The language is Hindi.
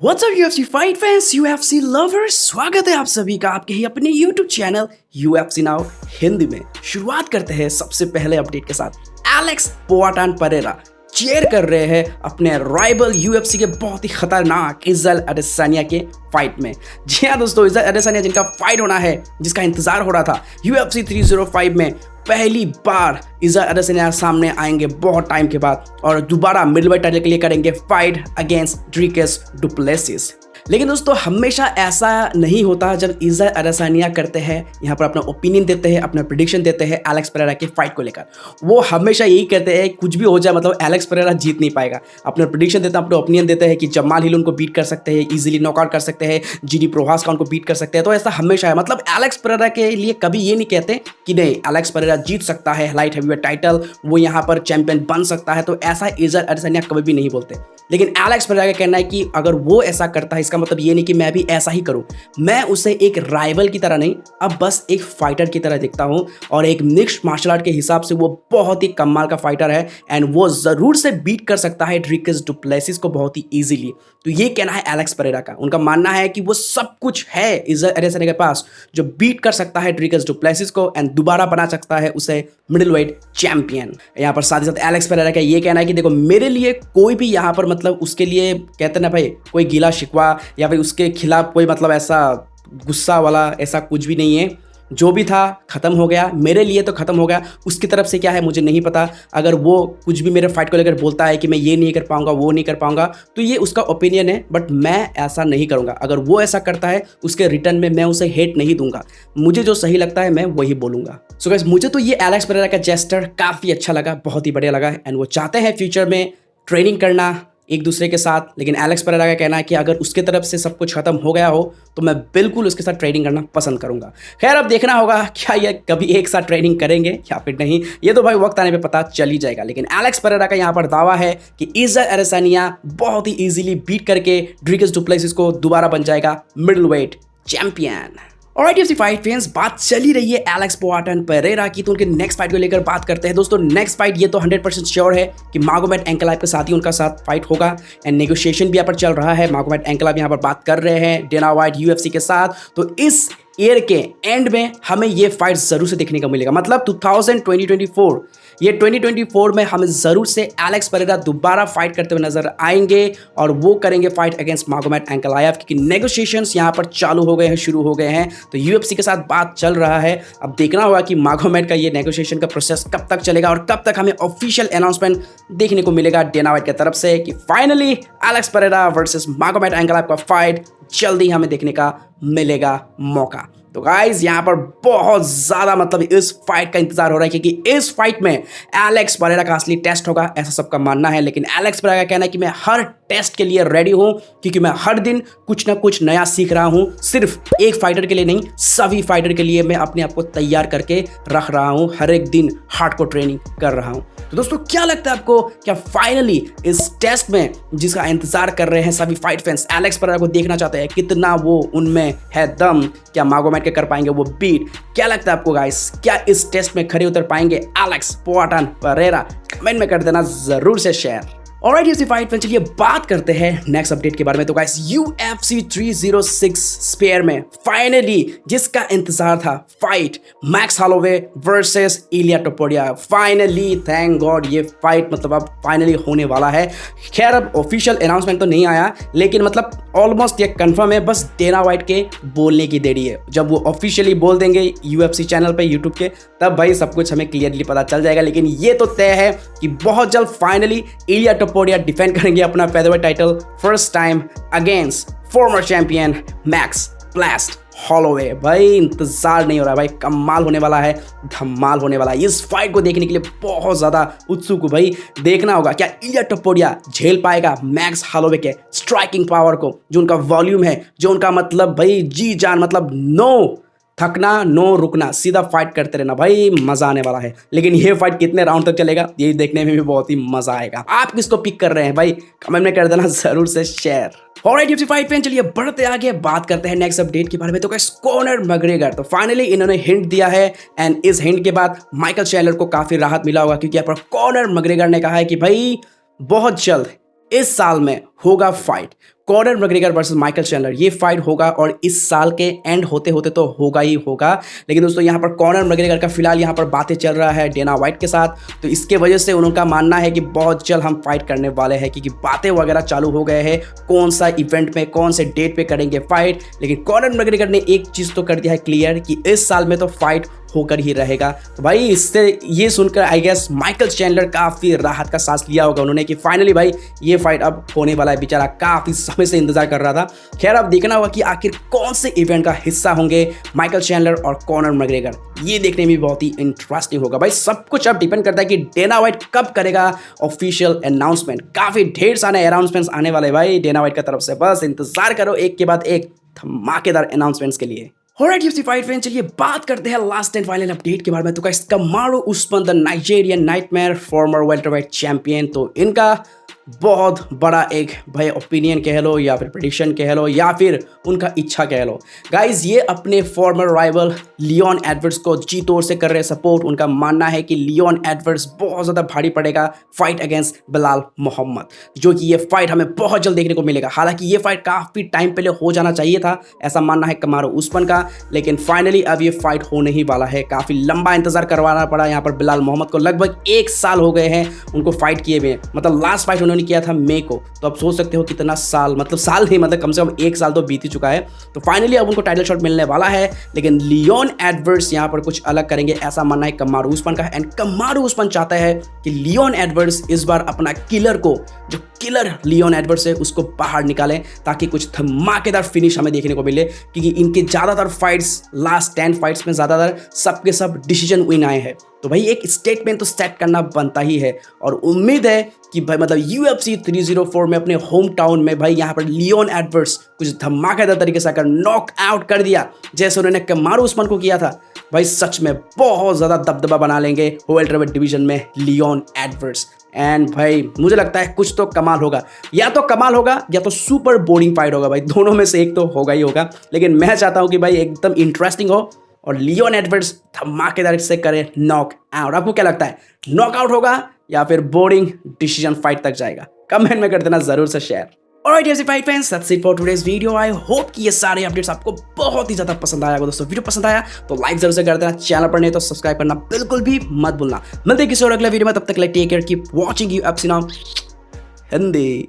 What's up UFC fight fans, UFC lovers, स्वागत है आप सभी का आपके ही अपने YouTube channel UFC now Hindi में। शुरुआत करते हैं सबसे पहले अपडेट के साथ। एलेक्स पोआटान परेरा चेयर कर रहे हैं अपने राइवल UFC के बहुत ही खतरनाक इजराइल अडेसानिया के फाइट में। जी हाँ दोस्तों, इजराइल अडेसानिया जिनका फाइट होना है, जिसका इंतजार हो रहा था UFC 305 में, पहली बार इजराइल अडेसानिया सामने आएंगे बहुत टाइम के बाद और दोबारा मिडलवेट टाइटल के लिए करेंगे फाइट अगेंस्ट ड्रिकेस डुप्लेसिस। लेकिन दोस्तों हमेशा ऐसा नहीं होता जब इजराइल अडेसानिया करते हैं, यहाँ पर अपना ओपिनियन देते हैं, अपना प्रेडिक्शन देते हैं एलेक्स पेरेरा की फाइट को लेकर। वो हमेशा यही कहते हैं कुछ भी हो जाए, मतलब एलेक्स पेरेरा जीत नहीं पाएगा। अपना प्रेडिक्शन देते हैं, अपने ओपिनियन देते हैं कि जमाल हिल उनको बीट कर सकते हैं, इजीली नॉकआउट कर सकते हैं, जीडी प्रोहास का उनको बीट कर सकते हैं। तो ऐसा हमेशा है, मतलब एलेक्स पेरेरा के लिए कभी ये नहीं कहते कि नहीं एलेक्स पेरेरा जीत सकता है लाइट हैवीवेट टाइटल, वो यहाँ पर चैंपियन बन सकता है। तो ऐसा इजराइल अडेसानिया कभी भी नहीं बोलते। लेकिन एलेक्स पेरेरा का कहना है कि अगर वो ऐसा करता है, इसका मतलब ये नहीं कि मैं भी ऐसा ही करूं। मैं उसे एक राइवल की तरह नहीं, अब बस एक फाइटर की तरह देखता हूं और एक मिक्स्ड मार्शल आर्ट के हिसाब से वो बहुत ही कमाल का फाइटर है एंड वो जरूर से बीट कर सकता है ड्रिकेस डुप्लेसिस को बहुत ही इजीली। तो ये कहना है एलेक्स पेरेरा का। उनका मानना है कि वो सब कुछ है इजराइल अडेसानिया के पास जो बीट कर सकता है ड्रिकेस डुप्लेसिस को एंड दोबारा बना सकता है उसे मिडिलवेट चैंपियन। यहाँ पर साथ ही साथ एलेक्स पेरेरा का ये कहना है कि देखो मेरे लिए कोई भी यहाँ पर मतलब उसके लिए कहते ना भाई कोई गिला शिकवा या फिर उसके खिलाफ कोई मतलब ऐसा गुस्सा वाला ऐसा कुछ भी नहीं है। जो भी था खत्म हो गया, मेरे लिए तो खत्म हो गया। उसकी तरफ से क्या है मुझे नहीं पता। अगर वो कुछ भी मेरे फाइट को लेकर बोलता है कि मैं ये नहीं कर पाऊंगा, वो नहीं कर पाऊंगा, तो ये उसका ओपिनियन है, बट मैं ऐसा नहीं करूंगा। अगर वो ऐसा करता है उसके रिटर्न में मैं उसे हेट नहीं दूंगा। मुझे जो सही लगता है मैं वही बोलूंगा। सो गाइस, मुझे तो ये एलेक्स पेरेरा का जेस्चर काफ़ी अच्छा लगा, बहुत ही बढ़िया लगा एंड वो चाहते हैं फ्यूचर में ट्रेनिंग करना एक दूसरे के साथ। लेकिन एलेक्स पेरेरा का कहना है कि अगर उसके तरफ से सब कुछ खत्म हो गया हो तो मैं बिल्कुल उसके साथ ट्रेनिंग करना पसंद करूंगा। खैर अब देखना होगा क्या ये कभी एक साथ ट्रेनिंग करेंगे या फिर नहीं, ये तो भाई वक्त आने पे पता चल ही जाएगा। लेकिन एलेक्स पेरेरा का यहाँ पर दावा है कि इजराइल अडेसानिया बहुत ही इजीली बीट करके ड्रिकेस डुप्लेसिस को दोबारा बन जाएगा middleweight champion. Alright UFC fight fans, बात चली रही है एलेक्स पोआटान परेरा की, तो उनके नेक्स्ट फाइट को लेकर बात करते हैं। दोस्तों नेक्स्ट फाइट ये तो 100% श्योर है कि मागोमेड एंकलाइव के साथ ही उनका साथ फाइट होगा एंड नेगोशिएशन भी यहाँ पर चल रहा है। मागोमेड एंकलाइव यहाँ पर बात कर रहे हैं डेना व्हाइट UFC के साथ। तो इस ईयर के एंड में हमें ये फाइट जरूर से देखने को मिलेगा, मतलब 2024 ये 2024 में हमें ज़रूर से एलेक्स पेरेरा दोबारा फाइट करते हुए नजर आएंगे और वो करेंगे फाइट अगेंस्ट मागोमेड एंकलाइव, क्योंकि नेगोशिएशंस यहाँ पर चालू हो गए हैं, शुरू हो गए हैं। तो UFC के साथ बात चल रहा है। अब देखना होगा कि मागोमेड का ये नेगोशिएशन का प्रोसेस कब तक चलेगा और कब तक हमें ऑफिशियल अनाउंसमेंट देखने को मिलेगा डेना व्हाइट की तरफ से कि फाइनली एलेक्स पेरेरा वर्सेस मागोमेड एंकलाइव का फाइट जल्दी हमें देखने का मिलेगा मौका। तो गाइज यहाँ पर बहुत ज़्यादा मतलब इस फाइट का इंतजार हो रहा है, क्योंकि इस फाइट में एलेक्स पेरेरा का असली टेस्ट होगा, ऐसा सबका मानना है। लेकिन एलेक्स पेरेरा का कहना है कि मैं हर टेस्ट के लिए रेडी हूँ, क्योंकि मैं हर दिन कुछ ना कुछ नया सीख रहा हूँ। सिर्फ एक फाइटर के लिए नहीं, सभी फाइटर के लिए मैं अपने आप को तैयार करके रख रहा हूँ, हर एक दिन हार्डकोर ट्रेनिंग कर रहा हूँ। तो दोस्तों क्या लगता है आपको, क्या फाइनली इस टेस्ट में जिसका इंतजार कर रहे हैं सभी फाइट फैंस, एलेक्स पेरेरा को देखना चाहते हैं, कितना वो उनमें है दम, क्या मागोमेड के कर पाएंगे वो बीट? क्या लगता है आपको गाइस, क्या इस टेस्ट में खड़े उतर पाएंगे एलेक्स पोआटान परेरा? कमेंट में कर देना जरूर से share. Alright UFC fight fan, चलिए बात करते हैं नेक्स्ट अपडेट के बारे में। तो गाइस UFC 306 स्पेयर में फाइनली जिसका इंतजार था, fight Max Holloway versus Ilia Topuria, finally thank God ये फाइट मतलब अब फाइनली होने वाला है। खैर अब ऑफिशियल अनाउंसमेंट तो नहीं आया, लेकिन मतलब ऑलमोस्ट ये कंफर्म है, बस डेना व्हाइट के बोलने की देरी है। जब वो ऑफिशियली बोल देंगे UFC चैनल पे यूट्यूब के, तब भाई सब कुछ हमें क्लियरली पता चल जाएगा। लेकिन ये तो तय है कि बहुत जल्द फाइनली इलिया टोपुरिया डिफेंड करेंगे अपना featherweight title first time against farmer champion max blast Holloway. भाई इंतजार नहीं हो रहा भाई, कमाल होने वाला है, धमाल होने वाला है। इस फाइट को देखने के लिए बहुत ज़्यादा उत्सुक हूँ भाई। देखना होगा क्या इलिया टोपुरिया झेल पाएगा मैक्स हॉलोवे के स्ट्राइकिंग पावर को, जो उनका वॉल्यूम है, जो उनका मतलब भाई जी जान, मतलब नो थकना नो रुकना, सीधा फाइट करते रहना भाई, मजा आने वाला है। लेकिन ये फाइट कितने राउंड तक चलेगा ये देखने में भी बहुत ही मजा आएगा। आप किसको पिक कर रहे हैं भाई, कमेंट में कर देना जरूर से share. Alright UFC fight fan, चलिए बढ़ते आगे, बात करते हैं नेक्स्ट अपडेट के बारे में। तो गाइस कॉनर मैकग्रेगर, तो फाइनली इन्होंने हिंट दिया है एंड इस हिंट के बाद माइकल चैंडलर को काफी राहत मिला होगा, क्योंकि यहाँ पर कॉनर मैकग्रेगर ने कहा है कि भाई बहुत जल्द इस साल में होगा fight. Conor McGregor versus Michael Chandler ये फाइट होगा और इस साल के एंड होते होते तो होगा ही होगा। लेकिन दोस्तों यहाँ पर कॉनर मैग्रेगर का फिलहाल यहाँ पर बातें चल रहा है डेना वाइट के साथ, तो इसके वजह से उनका मानना है कि बहुत जल्द हम फाइट करने वाले हैं, क्योंकि बातें वगैरह चालू हो गए हैं कौन सा इवेंट में कौन से डेट पे करेंगे फाइट। लेकिन कॉनर मैग्रेगर ने एक चीज़ तो कर दिया है क्लियर कि इस साल में तो फाइट होकर ही रहेगा। तो भाई इससे ये सुनकर आई गेस माइकल चैंडलर काफ़ी राहत का सांस लिया होगा उन्होंने कि फाइनली भाई ये फाइट अब होने वाला है। बेचारा काफ़ी समय से इंतजार कर रहा था। खैर अब देखना होगा कि आखिर कौन से इवेंट का हिस्सा होंगे माइकल चैंडलर और कॉनर मैग्रेगर, ये देखने में बहुत ही इंटरेस्टिंग होगा। भाई सब कुछ अब डिपेंड करता है कि डेना वाइट कब करेगा ऑफिशियल अनाउंसमेंट। काफ़ी ढेर सारे अनाउंसमेंट्स आने वाले भाई डेना वाइट की तरफ से, बस इंतजार करो एक के बाद एक धमाकेदार अनाउंसमेंट्स के लिए। ऑलराइट यूएफसी फाइट फैन, चलिए बात करते हैं लास्ट एंड फाइनल अपडेट के बारे में। तो guys कमारू Usman the Nigerian nightmare farmer welterweight champion, तो इनका बहुत बड़ा एक भाई ओपिनियन कह लो या फिर प्रेडिक्शन कह लो या फिर उनका इच्छा कह लो। गाइज ये अपने फॉर्मर राइवल लियोन एडवर्ड्स को जी तौर से कर रहे सपोर्ट। उनका मानना है कि लियोन एडवर्ड्स बहुत ज़्यादा भारी पड़ेगा फाइट अगेंस्ट बिलाल मोहम्मद, जो कि ये फाइट हमें बहुत जल्द देखने को मिलेगा। हालांकि ये फाइट काफ़ी टाइम पहले हो जाना चाहिए था, ऐसा मानना है कमारू उस्मान का, लेकिन फाइनली अब ये फाइट होने ही वाला है। काफ़ी लंबा इंतजार करवाना पड़ा यहाँ पर बिलाल मोहम्मद को, लगभग 1 साल हो गए हैं उनको फाइट किए हुए। मतलब लास्ट फाइट किया था मई को, तो आप सोच सकते हो कितना साल, मतलब साल नहीं मतलब कम से कम 1 साल तो बीत ही चुका है। तो फाइनली अब उनको टाइटल शॉट मिलने वाला है। लेकिन लियोन एडवर्ड्स यहां पर कुछ अलग करेंगे ऐसा मानना है कमारू उस्मान का। एंड कमारू उस्मान चाहता है कि लियोन एडवर्ड्स इस बार अपना किलर को, जो किलर लियोन एडवर्ड्स है उसको बाहर निकालें, ताकि कुछ धमाकेदार फिनिश हमें देखने को मिले। क्योंकि इनके ज़्यादातर फाइट्स, लास्ट 10 फाइट्स में ज़्यादातर सबके सब डिसीजन विन आए हैं। तो भाई एक स्टेटमेंट तो सेट करना बनता ही है, और उम्मीद है कि भाई मतलब UFC 304 में अपने होम टाउन में भाई यहाँ पर लियोन एडवर्ड्स कुछ धमाकेदार तरीके से अगर नॉक आउट कर दिया जैसे उन्होंने कमारू उस्मान को किया था, भाई सच में बहुत ज़्यादा दबदबा बना लेंगे वेल्टरवेट डिवीजन में लियोन एडवर्ड्स। एंड भाई मुझे लगता है कुछ तो कमाल होगा, या तो कमाल होगा या तो सुपर बोरिंग फाइट होगा। भाई दोनों में से एक तो होगा ही होगा, लेकिन मैं चाहता हूँ कि भाई एकदम इंटरेस्टिंग हो और लियोन एडवर्ड्स धमाकेदार से करे नॉक आउट। आपको क्या लगता है, नॉकआउट होगा या फिर बोरिंग डिसीजन फाइट तक जाएगा? कमेंट में कर देना जरूर से share. Alright UFC fight fans, that's it for today's video. I hope कि ये सारे अपडेट्स आपको बहुत ही ज्यादा पसंद आया होगा। दोस्तों वीडियो पसंद आया तो लाइक जरूर से कर देना, चैनल पर नहीं तो सब्सक्राइब करना बिल्कुल भी मत भूलना। मिलते हैं किसी और अगले वीडियो में, तब तक keep watching UFC now Hindi.